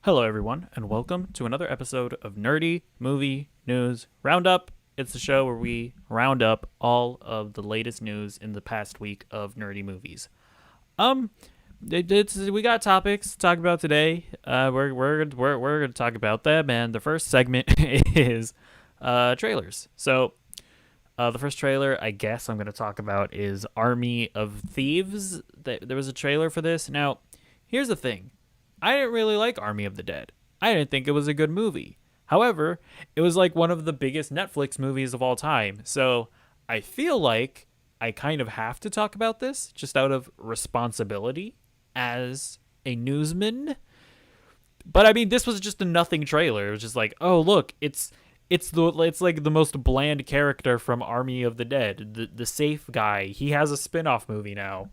Hello, everyone, and welcome to another episode of Nerdy Movie News Roundup. It's the show where we round up all of the latest news in the past week of nerdy movies. Um, we got topics to talk about today. We're gonna talk about them, and the first segment is trailers. The first trailer I guess I'm gonna talk about is Army of Thieves. There was a trailer for this. Now, here's the thing. I didn't really like Army of the Dead. I didn't think it was a good movie. However, it was like one of the biggest Netflix movies of all time. So I feel like I kind of have to talk about this just out of responsibility as a newsman. But I mean, this was just a nothing trailer. It was just like, oh look, it's like the most bland character from Army of the Dead, the safe guy. He has a spin-off movie now,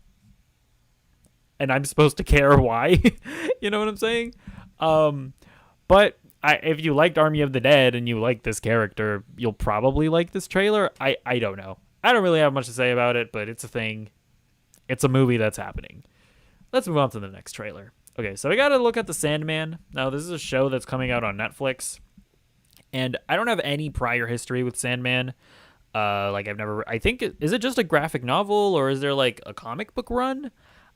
and I'm supposed to care why. You know what I'm saying? But if you liked Army of the Dead and you like this character, you'll probably like this trailer. I don't know. I don't really have much to say about it, but it's a thing. It's a movie that's happening. Let's move on to the next trailer. Okay, so we got to look at The Sandman. Now, this is a show that's coming out on Netflix, and I don't have any prior history with Sandman. I think, is it just a graphic novel, or is there like a comic book run?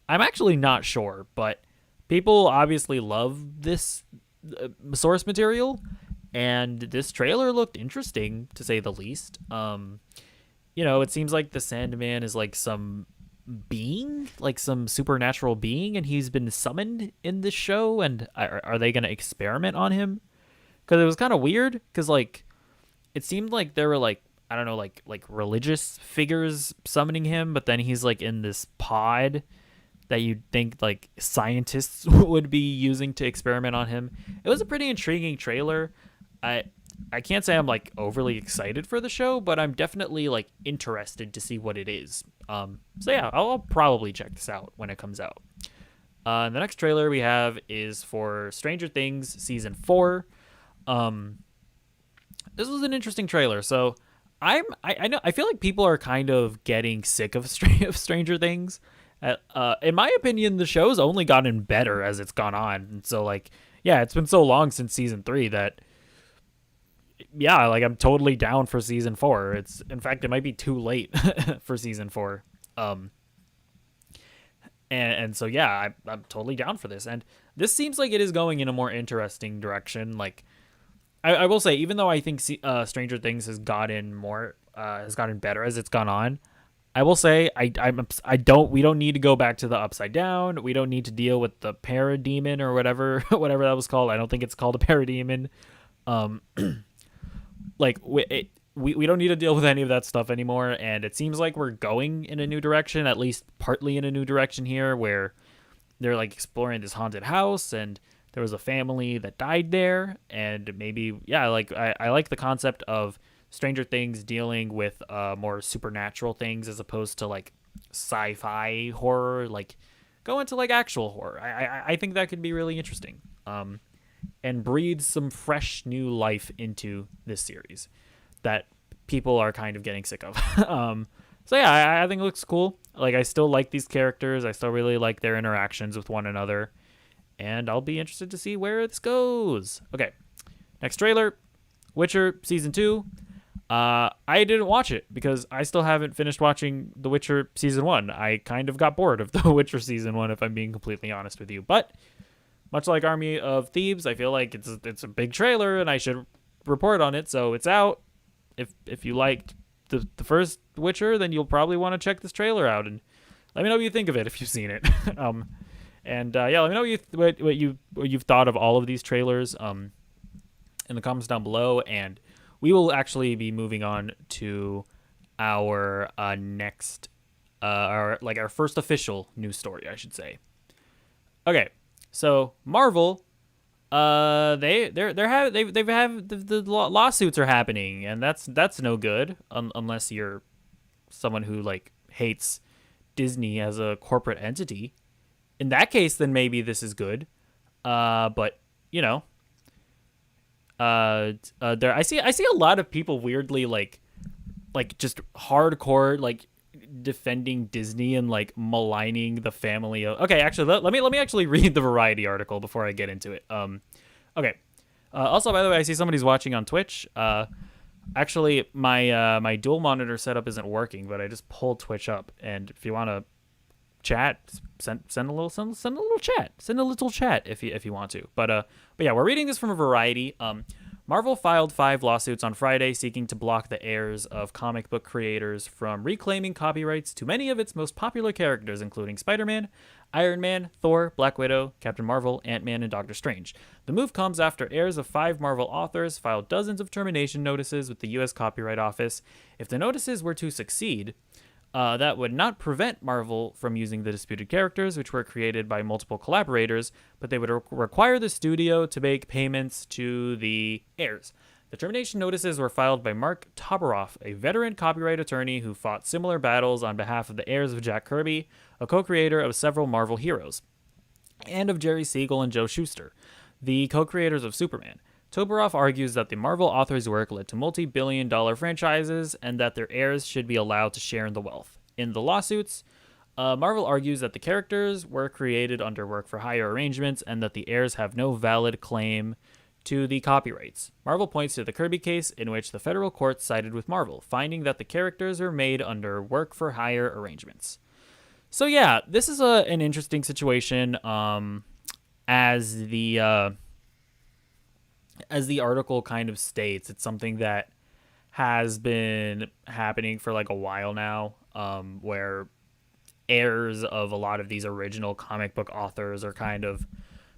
I'm actually not sure, but people obviously love this source material, and this trailer looked interesting to say the least. It seems like the Sandman is like some being, like some supernatural being, and he's been summoned in this show. And are they going to experiment on him? Because it was kind of weird. Because like it seemed like there were like, I don't know, like religious figures summoning him, but then he's like in this pod that you'd think like scientists would be using to experiment on him. It was a pretty intriguing trailer. I can't say I'm like overly excited for the show, but I'm definitely like interested to see what it is. So yeah, I'll probably check this out when it comes out. The next trailer we have is for Stranger Things season 4. This was an interesting trailer. So I feel like people are kind of getting sick of Stranger Things. In my opinion, the show's only gotten better as it's gone on. And so, like, yeah, it's been so long since season 3 that, yeah, like I'm totally down for season 4. In fact, it might be too late for season 4. And so, yeah, I'm totally down for this. And this seems like it is going in a more interesting direction. Like, I will say, even though I think Stranger Things has gotten better as it's gone on, I will say we don't need to go back to the Upside Down. We don't need to deal with the parademon or whatever that was called. I don't think it's called a parademon. We don't need to deal with any of that stuff anymore. And it seems like we're going in a new direction, at least partly in a new direction here, where they're like exploring this haunted house, and there was a family that died there, and maybe, yeah, like I like the concept of Stranger Things dealing with more supernatural things as opposed to like sci-fi horror, like go into like actual horror. I think that could be really interesting, and breathe some fresh new life into this series that people are kind of getting sick of. So yeah, I think it looks cool. Like I still like these characters. I still really like their interactions with one another, and I'll be interested to see where this goes. Okay, next trailer, Witcher season 2. I didn't watch it because I still haven't finished watching The Witcher season 1. I kind of got bored of The Witcher season 1, if I'm being completely honest with you. But much like Army of Thieves, I feel like it's a big trailer and I should report on it. So it's out. If you liked the first Witcher, then you'll probably want to check this trailer out and let me know what you think of it if you've seen it. Yeah, let me know what you've thought of all of these trailers in the comments down below, and we will actually be moving on to our next, our first official news story, I should say. Okay, so Marvel, the lawsuits are happening, and that's no good unless you're someone who like hates Disney as a corporate entity. In that case, then maybe this is good. But you know. I see a lot of people weirdly like just hardcore like defending Disney and like maligning the family of. Okay, actually, let me actually read the Variety article before I get into it. Okay. Also, by the way, I see somebody's watching on Twitch. Actually, my dual monitor setup isn't working, but I just pulled Twitch up, and if you want to chat, send a little chat if you want to. But yeah, we're reading this from a Variety. Marvel filed 5 lawsuits on Friday seeking to block the heirs of comic book creators from reclaiming copyrights to many of its most popular characters, including Spider-Man, Iron Man, Thor, Black Widow, Captain Marvel, Ant-Man, and Doctor Strange. The move comes after heirs of 5 Marvel authors filed dozens of termination notices with the U.S. Copyright Office. If the notices were to succeed, that would not prevent Marvel from using the disputed characters, which were created by multiple collaborators, but they would require the studio to make payments to the heirs. The termination notices were filed by Mark Toberoff, a veteran copyright attorney who fought similar battles on behalf of the heirs of Jack Kirby, a co-creator of several Marvel heroes, and of Jerry Siegel and Joe Shuster, the co-creators of Superman. Toberoff argues that the Marvel author's work led to multi-billion-dollar franchises and that their heirs should be allowed to share in the wealth. In the lawsuits, Marvel argues that the characters were created under work-for-hire arrangements and that the heirs have no valid claim to the copyrights. Marvel points to the Kirby case, in which the federal court sided with Marvel, finding that the characters were made under work-for-hire arrangements. So yeah, this is an interesting situation. As the article kind of states, it's something that has been happening for like a while now, where heirs of a lot of these original comic book authors are kind of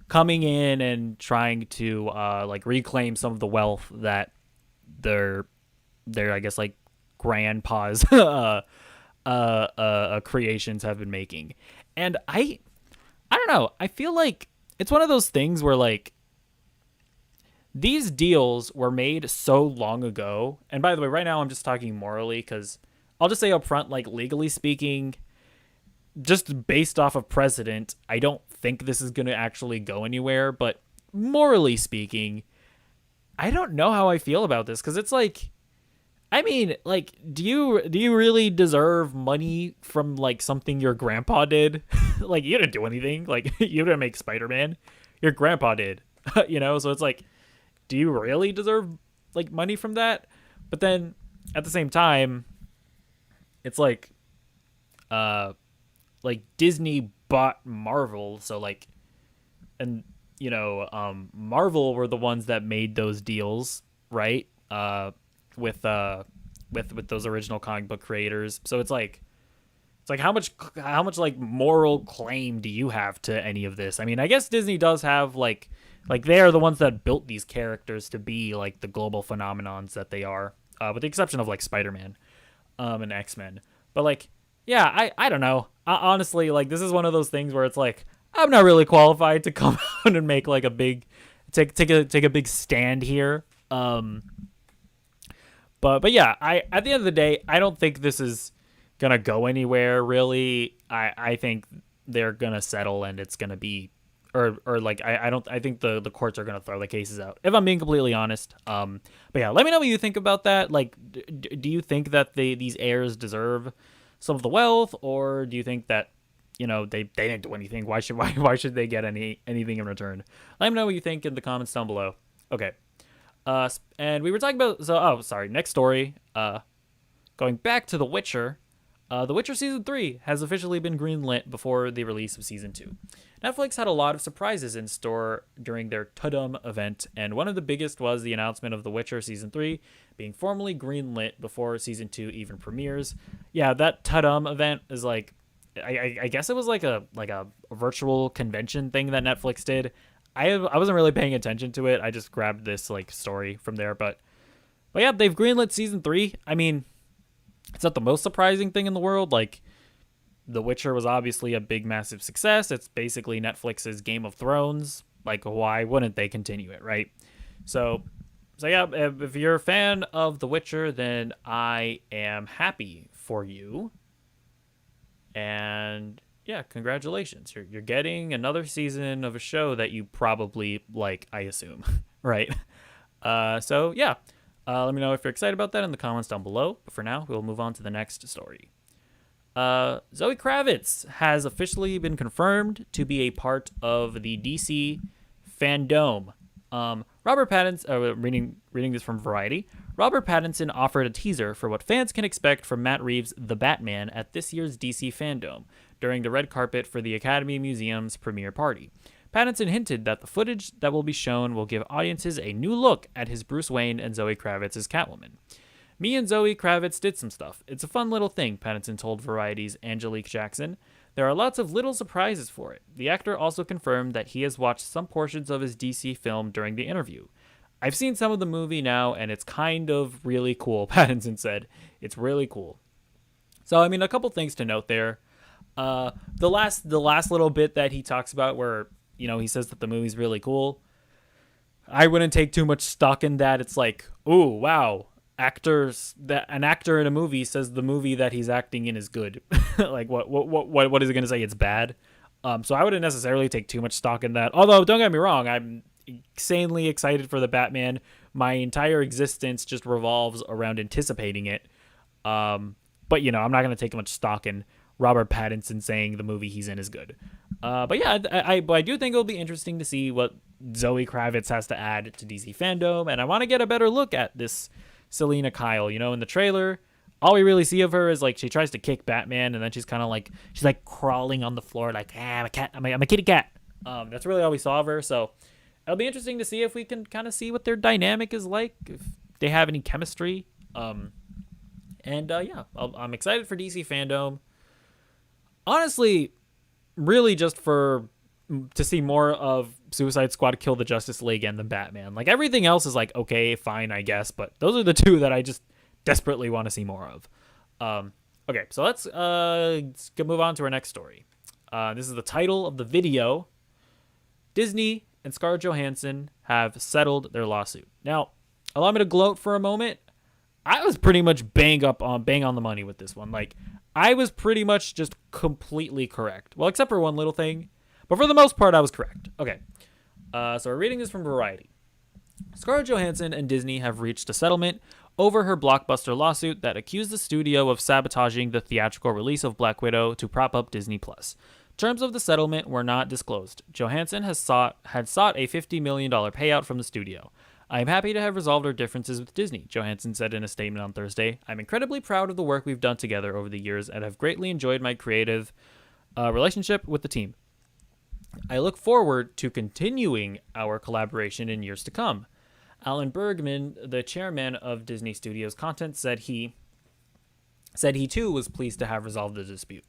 coming in and trying to like reclaim some of the wealth that their I guess like grandpa's creations have been making. And I don't know, I feel like it's one of those things where like these deals were made so long ago. And by the way, right now I'm just talking morally, because I'll just say up front, like legally speaking, just based off of precedent, I don't think this is going to actually go anywhere. But morally speaking, I don't know how I feel about this, because it's like, I mean, like, do you really deserve money from like something your grandpa did? Like, you didn't do anything. Like, you didn't make Spider-Man. Your grandpa did. You know, so it's like, do you really deserve like money from that? But then at the same time, it's like Disney bought Marvel, so like, and you know, Marvel were the ones that made those deals, right? With those original comic book creators. So it's like how much like moral claim do you have to any of this? I mean, I guess Disney does have like they are the ones that built these characters to be like the global phenomenons that they are, with the exception of like Spider-Man and X-Men. But like, yeah, I don't know. Honestly, like, this is one of those things where it's like, I'm not really qualified to come out and make like a big take a big stand here. But yeah, at the end of the day, I don't think this is gonna go anywhere really. I think they're gonna settle, and it's gonna be or like I think the courts are gonna throw the cases out, if I'm being completely honest. But yeah, let me know what you think about that. Like, do you think that these heirs deserve some of the wealth, or do you think that, you know, they didn't do anything? Why should they get anything in return? Let me know what you think in the comments down below. Okay. And we were talking about next story. Going back to The Witcher. The Witcher Season 3 has officially been greenlit before the release of Season 2. Netflix had a lot of surprises in store during their Ta-Dum event, and one of the biggest was the announcement of The Witcher Season 3 being formally greenlit before Season 2 even premieres. Yeah, that Ta-Dum event is like, I guess it was like a virtual convention thing that Netflix did. I wasn't really paying attention to it. I just grabbed this like story from there, but yeah, they've greenlit Season 3. I mean, it's not the most surprising thing in the world. Like, The Witcher was obviously a big, massive success. It's basically Netflix's Game of Thrones. Like, why wouldn't they continue it, right? So yeah, if you're a fan of The Witcher, then I am happy for you. And yeah, congratulations. You're getting another season of a show that you probably like, I assume, right? So yeah. Let me know if you're excited about that in the comments down below. But for now, we'll move on to the next story. Zoe Kravitz has officially been confirmed to be a part of the DC fandom. Robert Pattinson, reading this from Variety, Robert Pattinson offered a teaser for what fans can expect from Matt Reeves' The Batman at this year's DC fandom during the red carpet for the Academy Museum's premiere party. Pattinson hinted that the footage that will be shown will give audiences a new look at his Bruce Wayne and Zoe Kravitz's Catwoman. Me and Zoe Kravitz did some stuff. It's a fun little thing, Pattinson told Variety's Angelique Jackson. There are lots of little surprises for it. The actor also confirmed that he has watched some portions of his DC film during the interview. I've seen some of the movie now, and it's kind of really cool, Pattinson said. It's really cool. So, I mean, a couple things to note there. The last little bit that he talks about where, he says that the movie's really cool. I wouldn't take too much stock in that. It's like, ooh, wow. An actor in a movie says the movie that he's acting in is good. Like what is he going to say? It's bad. So I wouldn't necessarily take too much stock in that. Although don't get me wrong, I'm insanely excited for the Batman. My entire existence just revolves around anticipating it. But I'm not going to take much stock in Robert Pattinson saying the movie he's in is good. But yeah, I do think it'll be interesting to see what Zoe Kravitz has to add to DC fandom, and I want to get a better look at this Selena Kyle. In the trailer, all we really see of her is like she tries to kick Batman, and then she's kind of like crawling on the floor like, I'm a cat, I'm a kitty cat. That's really all we saw of her. So it'll be interesting to see if we can kind of see what their dynamic is like, if they have any chemistry. I'm excited for DC fandom. Honestly, really just to see more of Suicide Squad kill the Justice League and the Batman. Like everything else is like, okay, fine, I guess, but those are the two that I just desperately want to see more of. Okay, so let's move on to our next story. This is the title of the video. Disney and Scarlett Johansson have settled their lawsuit. Now, allow me to gloat for a moment. I was pretty much bang on the money with this one. Like, I was pretty much just completely correct. Well, except for one little thing. But for the most part, I was correct. Okay. So we're reading this from Variety. Scarlett Johansson and Disney have reached a settlement over her blockbuster lawsuit that accused the studio of sabotaging the theatrical release of Black Widow to prop up Disney+. Terms of the settlement were not disclosed. Johansson had sought a $50 million payout from the studio. I am happy to have resolved our differences with Disney, Johansson said in a statement on Thursday. I'm incredibly proud of the work we've done together over the years and have greatly enjoyed my creative relationship with the team. I look forward to continuing our collaboration in years to come. Alan Bergman, the chairman of Disney Studios Content, said he too was pleased to have resolved the dispute.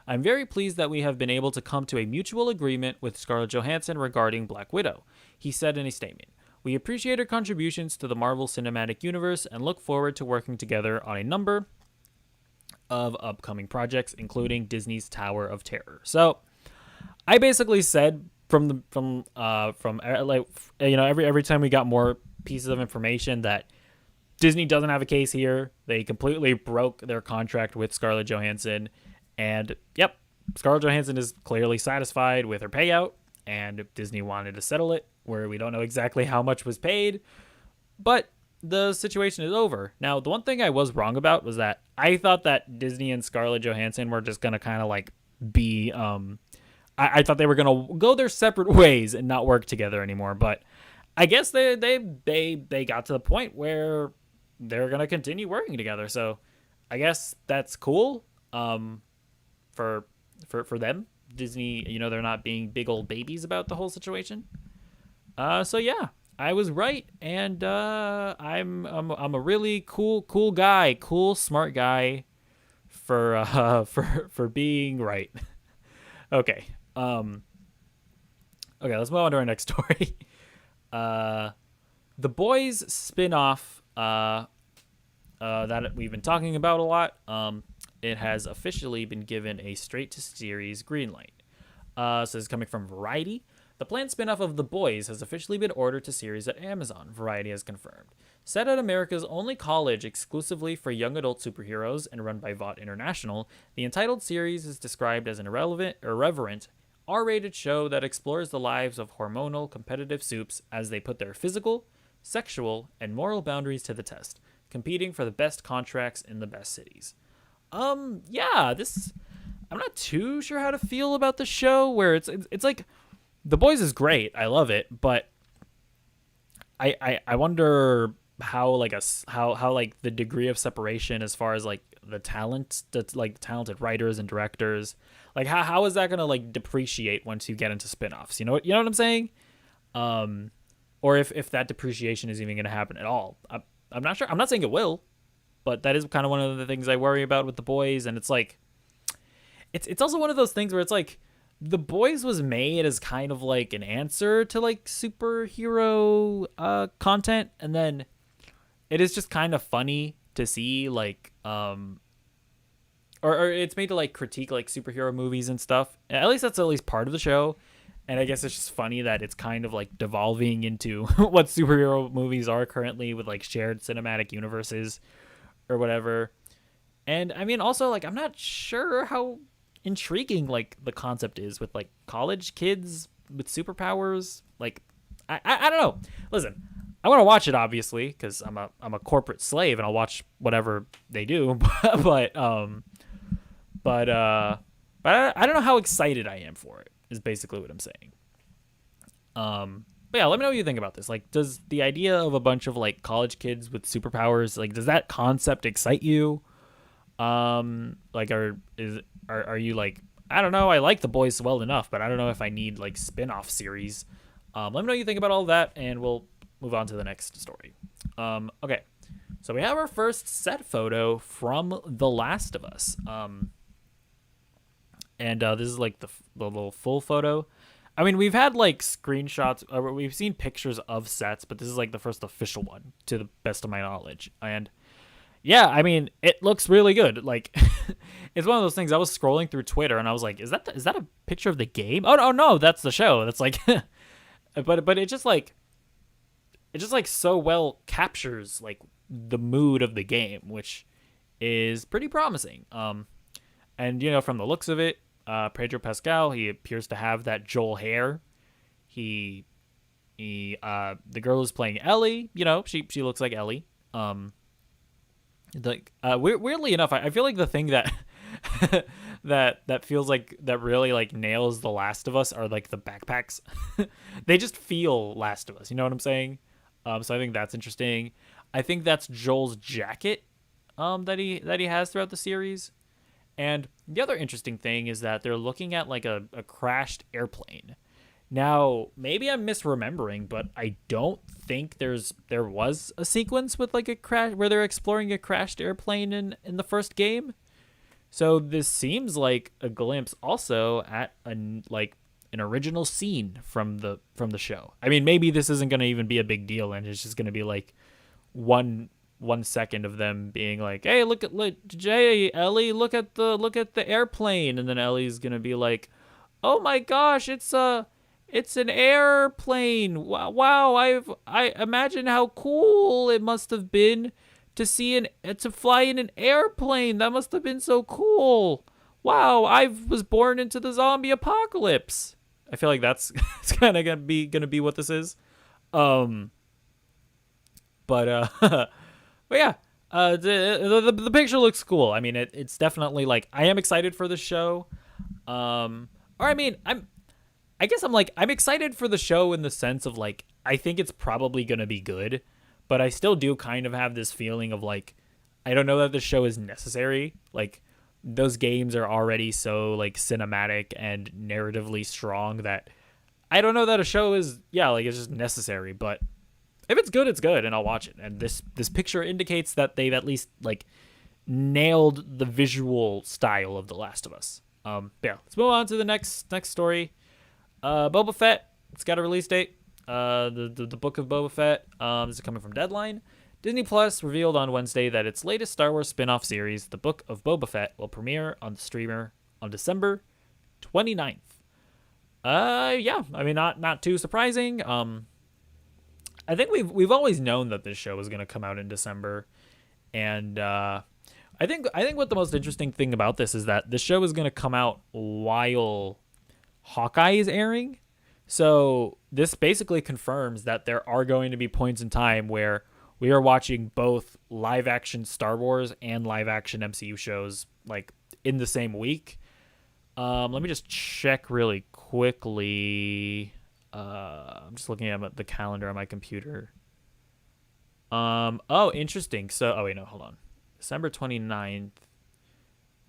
I'm very pleased that we have been able to come to a mutual agreement with Scarlett Johansson regarding Black Widow, he said in a statement. We appreciate her contributions to the Marvel Cinematic Universe and look forward to working together on a number of upcoming projects, including Disney's Tower of Terror. So, I basically said every time we got more pieces of information that Disney doesn't have a case here. They completely broke their contract with Scarlett Johansson, and yep, Scarlett Johansson is clearly satisfied with her payout, and Disney wanted to settle it, where we don't know exactly how much was paid, but the situation is over. Now, the one thing I was wrong about was that I thought that Disney and Scarlett Johansson were just gonna kind of like be I thought they were gonna go their separate ways and not work together anymore, but I guess they got to the point where they're gonna continue working together. So I guess that's cool. For them, Disney, they're not being big old babies about the whole situation. So yeah, I was right, and I'm a really cool guy, smart guy for being right. Okay. Okay, let's move on to our next story. The Boys spin-off that we've been talking about a lot. It has officially been given a straight-to-series green light. So this is coming from Variety. The planned spin-off of The Boys has officially been ordered to series at Amazon, Variety has confirmed. Set at America's only college exclusively for young adult superheroes and run by Vought International, the entitled series is described as an irreverent, R-rated show that explores the lives of hormonal competitive soups as they put their physical, sexual, and moral boundaries to the test, competing for the best contracts in the best cities. Yeah, this I'm not too sure how to feel about the show. Where it's like The Boys is great. I love it, but I wonder how like how like the degree of separation as far as like the talent that's like talented writers and directors, like how is that gonna like depreciate once you get into spin-offs? You know what I'm saying? Um, or if that depreciation is even gonna happen at all. I'm not sure. I'm not saying it will, but that is kind of one of the things I worry about with The Boys, and it's like it's also one of those things where it's like The Boys was made as kind of like an answer to like superhero content, and then it is just kind of funny to see like or it's made to like critique like superhero movies and stuff. At least that's at least part of the show. And I guess it's just funny that it's kind of like devolving into what superhero movies are currently with like shared cinematic universes or whatever. And I mean, also, like, I'm not sure how intriguing like the concept is with like college kids with superpowers. Like, I don't know. Listen, I want to watch it obviously because I'm a corporate slave and I'll watch whatever they do. But I don't know how excited I am for it. Is basically what I'm saying. But yeah, let me know what you think about this. Like, does the idea of a bunch of like college kids with superpowers, like, does that concept excite you? Like, are you like, I don't know, I like The Boys well enough, but I don't know if I need like spin-off series. Let me know what you think about all of that, and we'll move on to the next story. Okay, so we have our first set photo from The Last of Us. And this is like the little full photo. I mean, we've had like screenshots, we've seen pictures of sets, but this is like the first official one, to the best of my knowledge. And yeah, I mean, it looks really good. Like, it's one of those things. I was scrolling through Twitter and I was like, is that a picture of the game? Oh no, that's the show. That's like, but it just like so well captures like the mood of the game, which is pretty promising. And from the looks of it, Pedro Pascal, he appears to have that Joel hair. The girl who's playing Ellie, she looks like Ellie. Weirdly enough, I feel like the thing that that feels like that really like nails The Last of Us are like the backpacks. They just feel Last of Us. You know what I'm saying? So I think that's interesting. I think that's Joel's jacket that he has throughout the series. And the other interesting thing is that they're looking at like a crashed airplane. Now, maybe I'm misremembering, but I don't think there was a sequence with like a crash where they're exploring a crashed airplane in the first game. So this seems like a glimpse also at an original scene from the show. I mean, maybe this isn't going to even be a big deal, and it's just going to be like 1 second of them being like, "Hey, look, Jay, Ellie, look at the airplane," and then Ellie's gonna be like, "Oh my gosh, it's an airplane! Wow, I imagine how cool it must have been to fly in an airplane. That must have been so cool. Wow, I was born into the zombie apocalypse." I feel like that's it's kind of gonna be what this is. But but yeah, the picture looks cool. I mean, it's definitely like I am excited for the show. Or I mean, I guess I'm excited for the show in the sense of like I think it's probably gonna be good, but I still do kind of have this feeling of like I don't know that the show is necessary. Like those games are already so like cinematic and narratively strong that I don't know that a show is it's just necessary, but if it's good, it's good, and I'll watch it. And this picture indicates that they've at least like nailed the visual style of The Last of Us. Yeah, let's move on to the next story. Boba Fett, it's got a release date. The book of Boba Fett. This is coming from Deadline. Disney Plus revealed on Wednesday that its latest Star Wars spin-off series, The Book of Boba Fett, will premiere on the streamer on December 29th. Yeah, I mean not too surprising. I think we've always known that this show was going to come out in December, and I think what the most interesting thing about this is that this show is going to come out while Hawkeye is airing. So this basically confirms that there are going to be points in time where we are watching both live action Star Wars and live action MCU shows like in the same week. Let me just check really quickly. I'm just looking at the calendar on my computer. Oh, interesting. So, oh wait, no, hold on. December 29th.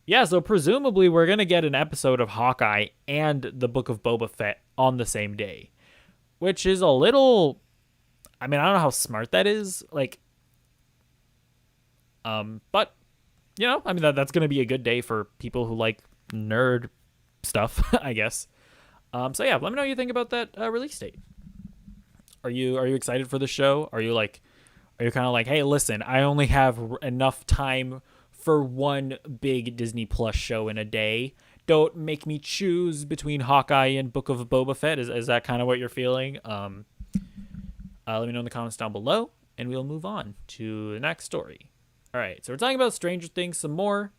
Yeah, so presumably we're going to get an episode of Hawkeye and the Book of Boba Fett on the same day, which is a little, I mean, I don't know how smart that is. Like, but I mean, that's going to be a good day for people who like nerd stuff, I guess. So yeah, let me know what you think about that release date. Are you excited for the show? Are you kind of like, hey, listen, I only have enough time for one big Disney Plus show in a day. Don't make me choose between Hawkeye and Book of Boba Fett. Is that kind of what you're feeling? Let me know in the comments down below, and we'll move on to the next story. All right, so we're talking about Stranger Things some more,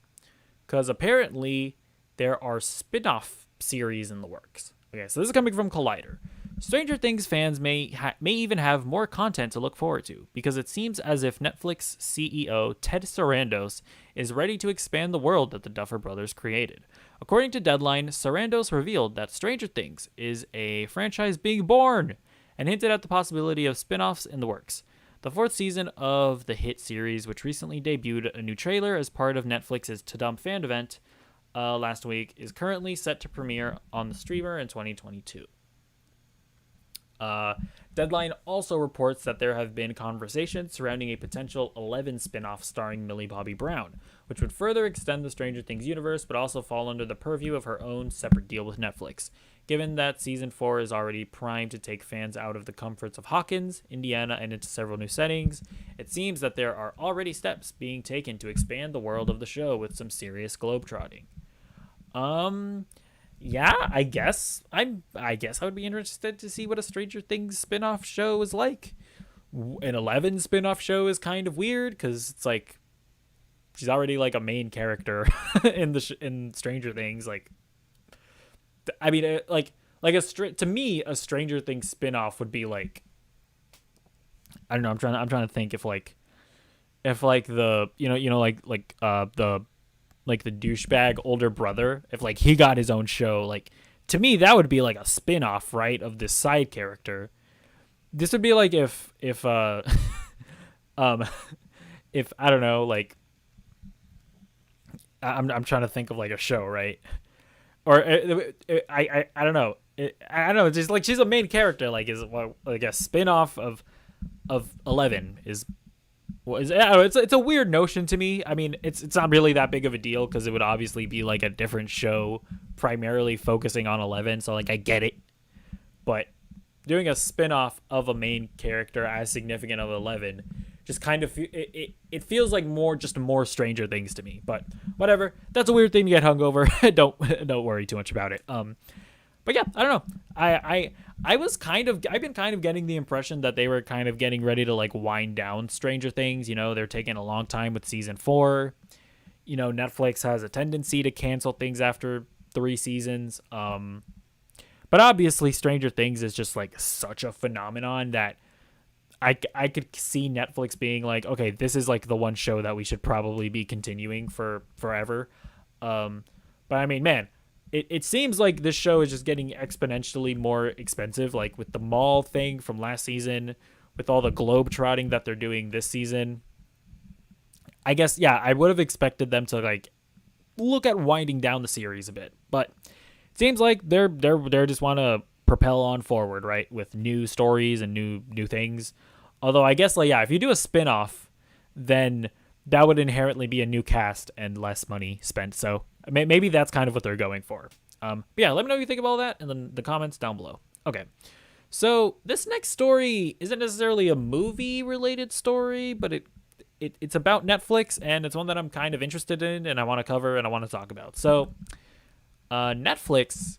because apparently there are spin-off series in the works. Okay, so this is coming from Collider. Stranger Things fans may even have more content to look forward to, because it seems as if Netflix CEO Ted Sarandos is ready to expand the world that the Duffer Brothers created. According to Deadline, Sarandos revealed that Stranger Things is a franchise being born, and hinted at the possibility of spin-offs in the works. The fourth season of the hit series, which recently debuted a new trailer as part of Netflix's Tudum fan event last week, is currently set to premiere on the streamer in 2022. Deadline also reports that there have been conversations surrounding a potential 11 spin-off starring Millie Bobby Brown, which would further extend the Stranger Things universe but also fall under the purview of her own separate deal with Netflix. Given that Season 4 is already primed to take fans out of the comforts of Hawkins, Indiana, and into several new settings, it seems that there are already steps being taken to expand the world of the show with some serious globetrotting. Yeah, I guess I would be interested to see what a Stranger Things spin-off show is like. An 11 spin-off show is kind of weird because it's like she's already like a main character in Stranger Things. Like, I mean, to me, a Stranger Things spin-off would be like, I don't know. I'm trying to think if the the douchebag older brother, if like he got his own show, like to me that would be like a spin-off, right, of this side character. This would be like if if I don't know, like I'm trying to think of like a show, right? Or I don't know. I don't know. It's just like she's a main character. Like is like a spin-off of 11 is. Well, it's a weird notion to me. I mean, it's not really that big of a deal because it would obviously be like a different show primarily focusing on 11. So like I get it, but doing a spin-off of a main character as significant of 11 just kind of it feels like more Stranger Things to me. But whatever, that's a weird thing to get hung over. don't worry too much about it. But yeah, I don't know. I've been kind of getting the impression that they were kind of getting ready to like wind down Stranger Things. You know, they're taking a long time with season 4. You know, Netflix has a tendency to cancel things after 3 seasons. But obviously Stranger Things is just like such a phenomenon that I could see Netflix being like, okay, this is like the one show that we should probably be continuing for forever. But I mean, man, it seems like this show is just getting exponentially more expensive, like with the mall thing from last season, with all the globe-trotting that they're doing this season. I guess, yeah, I would have expected them to like look at winding down the series a bit, but it seems like they're just want to propel on forward, right, with new stories and new things. Although I guess, like, yeah, if you do a spin-off, then that would inherently be a new cast and less money spent. So maybe that's kind of what they're going for. But yeah, let me know what you think of all that in the comments down below. Okay, so this next story isn't necessarily a movie-related story, but it's about Netflix, and it's one that I'm kind of interested in, and I want to cover and I want to talk about. So Netflix,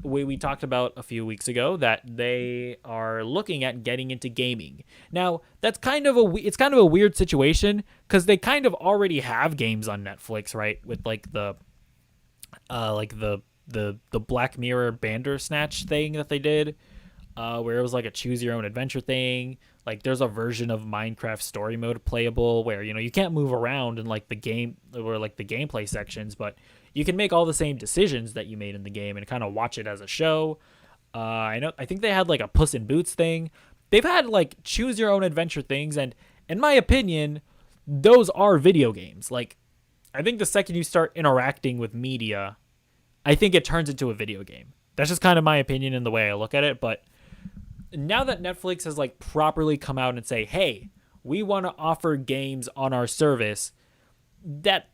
we talked about a few weeks ago that they are looking at getting into gaming. Now, that's kind of a weird situation because they kind of already have games on Netflix, right? With like the Black Mirror Bandersnatch thing that they did. where it was like a choose your own adventure thing. Like there's a version of Minecraft story mode playable where, you can't move around in like the game or like the gameplay sections, but you can make all the same decisions that you made in the game and kind of watch it as a show. I think they had like a Puss in Boots thing. They've had like choose your own adventure things, and in my opinion, those are video games. Like, I think the second you start interacting with media, I think it turns into a video game. That's just kind of my opinion and the way I look at it. But now that Netflix has like properly come out and say, hey, we want to offer games on our service, that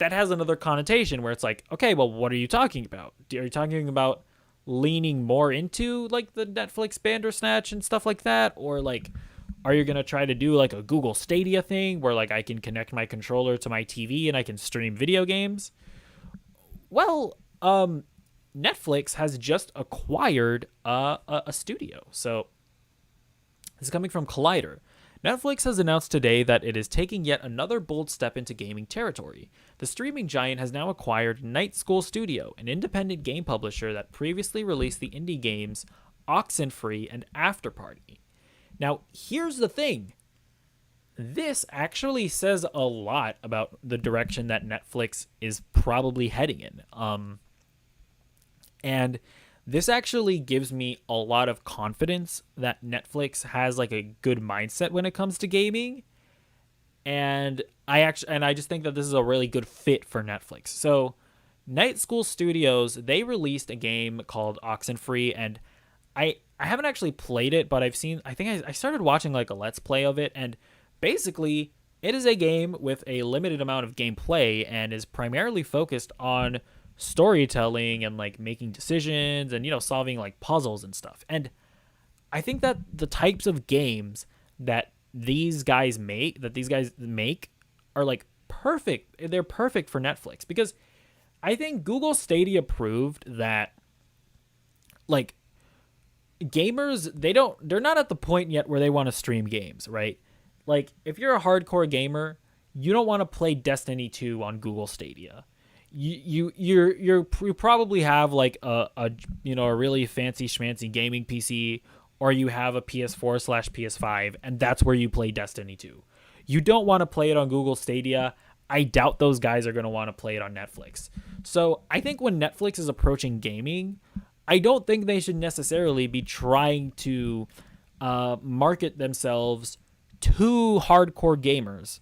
has another connotation where it's like, okay, well, what are you talking about? Are you talking about leaning more into like the Netflix Bandersnatch and stuff like that? Or like, are you going to try to do like a Google Stadia thing where like I can connect my controller to my TV and I can stream video games? Well, Netflix has just acquired a studio. So this is coming from Collider. Netflix has announced today that it is taking yet another bold step into gaming territory. The streaming giant has now acquired Night School Studio, an independent game publisher that previously released the indie games Oxenfree and After Party. Now, here's the thing. This actually says a lot about the direction that Netflix is probably heading in. And this actually gives me a lot of confidence that Netflix has like a good mindset when it comes to gaming. And I just think that this is a really good fit for Netflix. So Night School Studios, they released a game called Oxenfree, and I haven't actually played it, but I started watching like a Let's Play of it, and basically it is a game with a limited amount of gameplay and is primarily focused on storytelling and like making decisions and solving like puzzles and stuff. And I think that the types of games that these guys make are like perfect. They're perfect for Netflix, because I think Google Stadia proved that like gamers, they're not at the point yet where they want to stream games, right? Like if you're a hardcore gamer, you don't want to play Destiny 2 on Google Stadia. You probably have like a really fancy schmancy gaming PC, or you have a PS4/PS5, and that's where you play Destiny 2. You don't want to play it on Google Stadia. I doubt those guys are going to want to play it on Netflix. So I think when Netflix is approaching gaming, I don't think they should necessarily be trying to market themselves to hardcore gamers,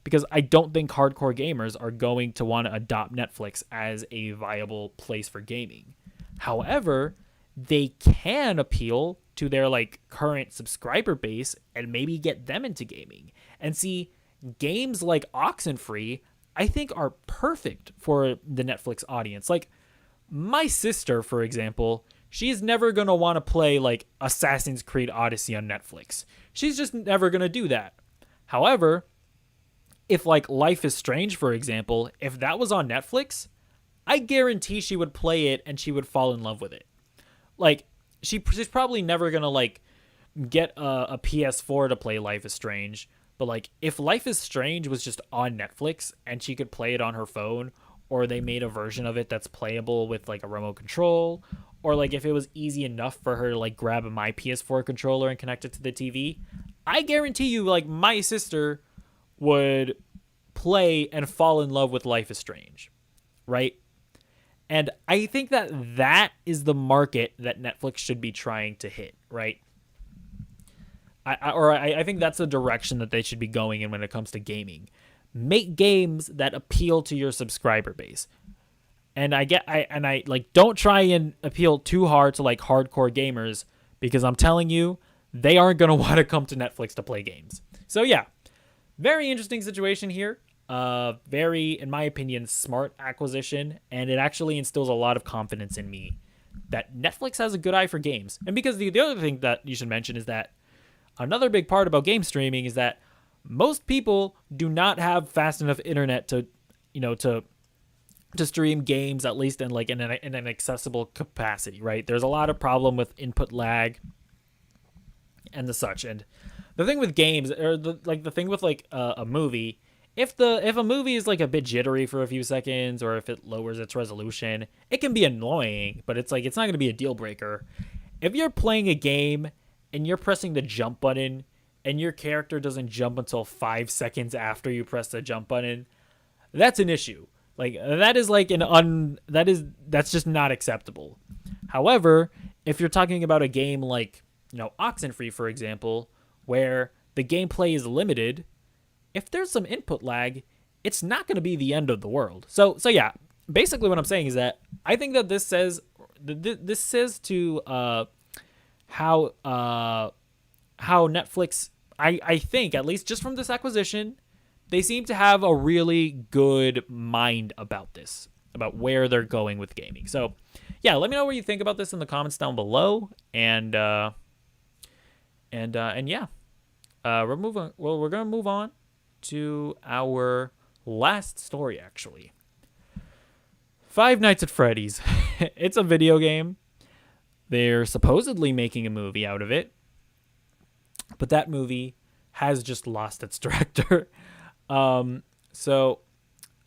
because I don't think hardcore gamers are going to want to adopt Netflix as a viable place for gaming. However, they can appeal to their like current subscriber base and maybe get them into gaming. And see, games like Oxenfree, I think, are perfect for the Netflix audience. Like my sister, for example, she's never going to want to play like Assassin's Creed Odyssey on Netflix. She's just never going to do that. However, if like Life is Strange, for example, if that was on Netflix, I guarantee she would play it and she would fall in love with it. Like she's probably never going to like get a PS4 to play Life is Strange. But like if Life is Strange was just on Netflix and she could play it on her phone, or they made a version of it that's playable with like a remote control, or like if it was easy enough for her to like grab my PS4 controller and connect it to the TV, I guarantee you like my sister would play and fall in love with Life is Strange, right? And I think that is the market that Netflix should be trying to hit, right? I think that's the direction that they should be going in when it comes to gaming. Make games that appeal to your subscriber base. And I don't try and appeal too hard to like hardcore gamers, because I'm telling you, they aren't going to want to come to Netflix to play games. So yeah, very interesting situation here. Very, in my opinion, smart acquisition, and it actually instills a lot of confidence in me that Netflix has a good eye for games. And because the other thing that you should mention is that another big part about game streaming is that most people do not have fast enough internet to stream games, at least in an accessible capacity, right? There's a lot of problem with input lag and the such. And the thing with games, or the thing with like a movie, if a movie is like a bit jittery for a few seconds, or if it lowers its resolution, it can be annoying, but it's not going to be a deal breaker. if you're playing a game and you're pressing the jump button and your character doesn't jump until 5 seconds after you press the jump button, that's an issue. Like that is like that's just not acceptable. However, if you're talking about a game like, Oxenfree, for example, where the gameplay is limited, if there's some input lag, it's not going to be the end of the world. So yeah, basically what I'm saying is that I think that this says to how Netflix, I think, at least just from this acquisition, they seem to have a really good mind about this, about where they're going with gaming. So yeah, let me know what you think about this in the comments down below. And yeah, we're moving. Well, we're gonna move on to our last story, actually. Five Nights at Freddy's. It's a video game. They're supposedly making a movie out of it, but that movie has just lost its director. So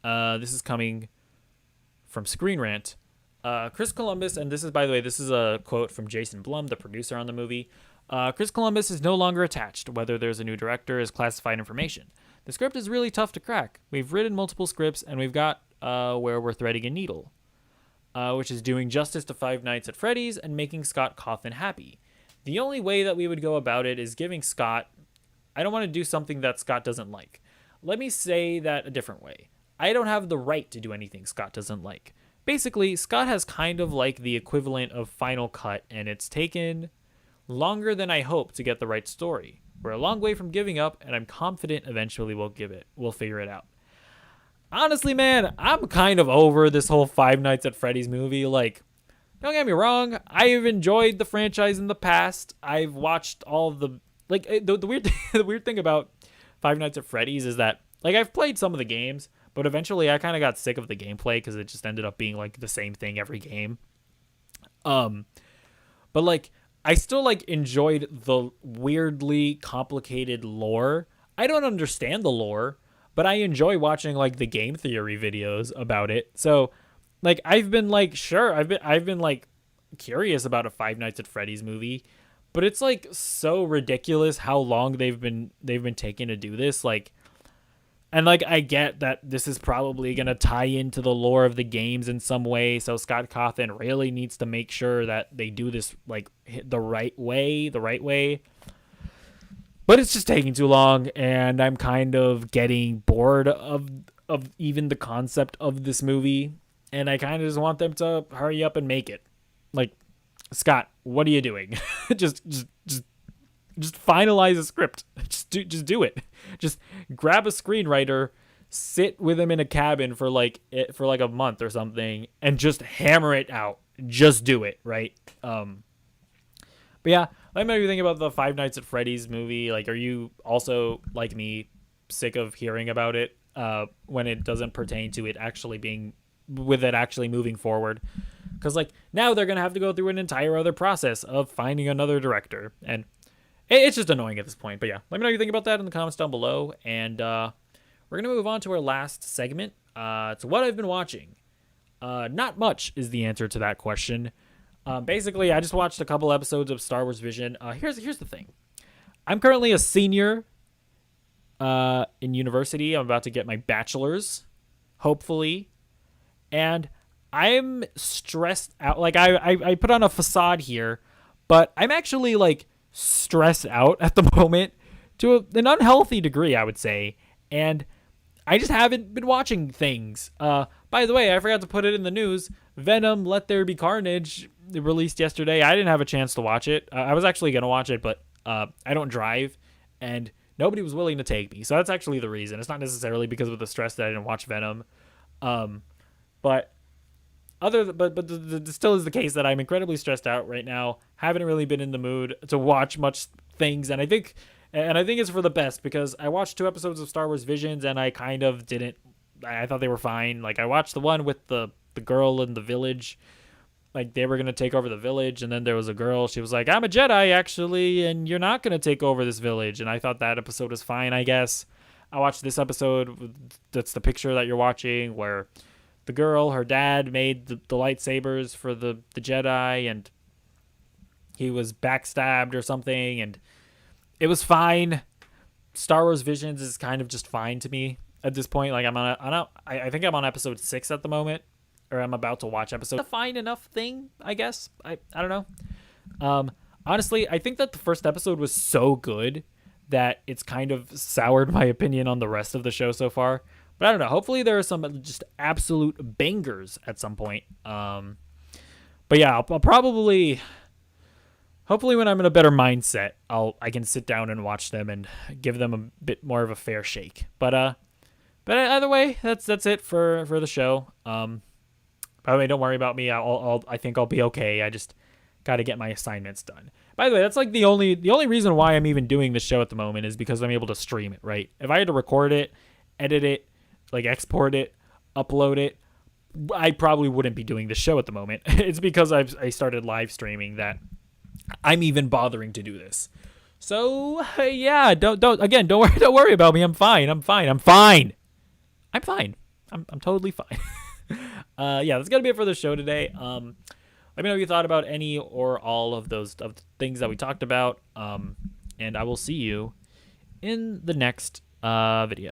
this is coming from Screen Rant. Chris Columbus, and this is, by the way, this is a quote from Jason Blum, the producer on the movie. Chris Columbus is no longer attached. Whether there's a new director is classified information. The script is really tough to crack. We've written multiple scripts, and we've got Where We're Threading a Needle, which is doing justice to Five Nights at Freddy's and making Scott Cawthon happy. The only way that we would go about it is giving Scott... I don't want to do something that Scott doesn't like. Let me say that a different way. I don't have the right to do anything Scott doesn't like. Basically, Scott has kind of like the equivalent of Final Cut, and it's taken longer than I hoped to get the right story. We're a long way from giving up, and I'm confident eventually we'll figure it out. Honestly, man, I'm kind of over this whole Five Nights at Freddy's movie. Like, don't get me wrong, I've enjoyed the franchise in the past. I've watched all the... Like, the weird thing about Five Nights at Freddy's is that, like, I've played some of the games, but eventually I kind of got sick of the gameplay because it just ended up being, like, the same thing every game. But, like, I still, like, enjoyed the weirdly complicated lore. I don't understand the lore, but I enjoy watching, like, the game theory videos about it. So, like, I've been, like, sure, I've been like, curious about a Five Nights at Freddy's movie, but it's, like, so ridiculous how long they've been taking to do this. Like, and, like, I get that this is probably going to tie into the lore of the games in some way, so Scott Cawthon really needs to make sure that they do this, like, the right way. But it's just taking too long, and I'm kind of getting bored of even the concept of this movie, and I kind of just want them to hurry up and make it. Like, Scott, what are you doing? just finalize a script. Just do it. Just grab a screenwriter, sit with him in a cabin for like a month or something, and just hammer it out. Just do it, right? But yeah, let me know what you think about the Five Nights at Freddy's movie. Like, are you also, like me, sick of hearing about it when it doesn't pertain to it actually moving forward? Because, like, now they're going to have to go through an entire other process of finding another director. And it's just annoying at this point. But yeah, let me know what you think about that in the comments down below. And we're going to move on to our last segment. It's what I've been watching. Not much is the answer to that question. Basically, I just watched a couple episodes of Star Wars Vision. Here's the thing. I'm currently a senior in university. I'm about to get my bachelor's, hopefully. And I'm stressed out. Like, I put on a facade here, but I'm actually, like, stressed out at the moment to an unhealthy degree, I would say. And I just haven't been watching things. By the way, I forgot to put it in the news. Venom, Let There Be Carnage, released yesterday. I didn't have a chance to watch it. I was actually going to watch it, but I don't drive, and nobody was willing to take me. So that's actually the reason. It's not necessarily because of the stress that I didn't watch Venom. But still is the case that I'm incredibly stressed out right now. Haven't really been in the mood to watch much things, and I think it's for the best, because I watched 2 episodes of Star Wars Visions and I kind of didn't. I thought they were fine. Like, I watched the one with the girl in the village. Like, they were gonna take over the village, and then there was a girl. She was like, "I'm a Jedi, actually, and you're not gonna take over this village." And I thought that episode was fine, I guess. I watched this episode. That's the picture that you're watching, where the girl, her dad made the lightsabers for the Jedi, and he was backstabbed or something, and it was fine. Star Wars Visions is kind of just fine to me at this point. Like I think I'm on episode 6 at the moment, or I'm about to watch episode. A fine enough thing, I guess. I don't know. Honestly, I think that the first episode was so good that it's kind of soured my opinion on the rest of the show so far. But I don't know. Hopefully there are some just absolute bangers at some point. But yeah, I'll probably, hopefully when I'm in a better mindset, I can sit down and watch them and give them a bit more of a fair shake. But either way, that's it for the show. By the way, don't worry about me. I think I'll be okay. I just got to get my assignments done. By the way, that's like the only reason why I'm even doing this show at the moment is because I'm able to stream it, right? If I had to record it, edit it, like export it, upload it, I probably wouldn't be doing this show at the moment. It's because I started live streaming that I'm even bothering to do this. So yeah, don't worry about me. I'm fine. I'm totally fine. Yeah, that's gonna be it for the show today. Let me know what you thought about any or all of those things that we talked about. And I will see you in the next video.